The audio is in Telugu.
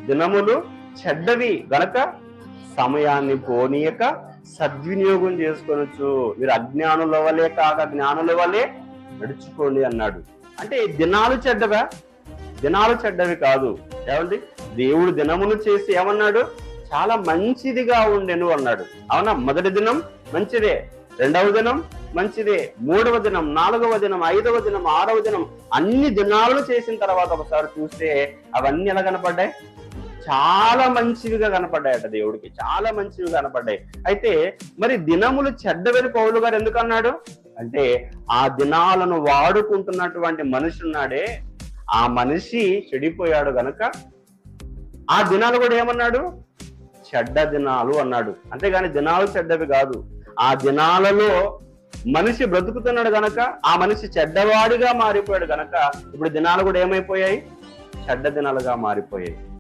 దినములు చెడ్డవి గనక సమయాన్ని పోనీయక సద్వినియోగం చేసుకొనొచ్చు. మీరు అజ్ఞానుల వలె కాక జ్ఞానుల వలె నడుచుకోండి అన్నాడు. అంటే దినాలు చెడ్డవా? దినాలు చెడ్డవి కాదు. ఏమండి, దేవుడు దినములు చేసి ఏమన్నాడు? చాలా మంచిదిగా ఉండెను అన్నాడు. అవునా? మొదటి దినం మంచిదే, రెండవ దినం మంచిదే, మూడవ దినం, నాలుగవ దినం, ఐదవ దినం, ఆరవ దినం, అన్ని దినాలను చేసిన తర్వాత ఒకసారి చూస్తే అవన్నీ ఎలా కనపడ్డాయి? చాలా మంచివిగా కనపడ్డాయట. దేవుడికి చాలా మంచివి కనపడ్డాయి. అయితే మరి దినములు చెడ్డవని పౌలు గారు ఎందుకు అన్నాడు అంటే, ఆ దినాలను వాడుకుంటున్నటువంటి మనిషి ఉన్నాడే, ఆ మనిషి చెడిపోయాడు గనక ఆ దినాలు కూడా ఏమన్నాడు? చెడ్డ దినాలు అన్నాడు. అంతేగాని దినాలు చెడ్డవి కాదు. ఆ దినాలలో మనిషి బ్రతుకుతున్నాడు గనక ఆ మనిషి చెడ్డవాడిగా మారిపోయాడు గనక ఇప్పుడు దినాలు కూడా ఏమైపోయాయి? చెడ్డ దినాలుగా మారిపోయాయి.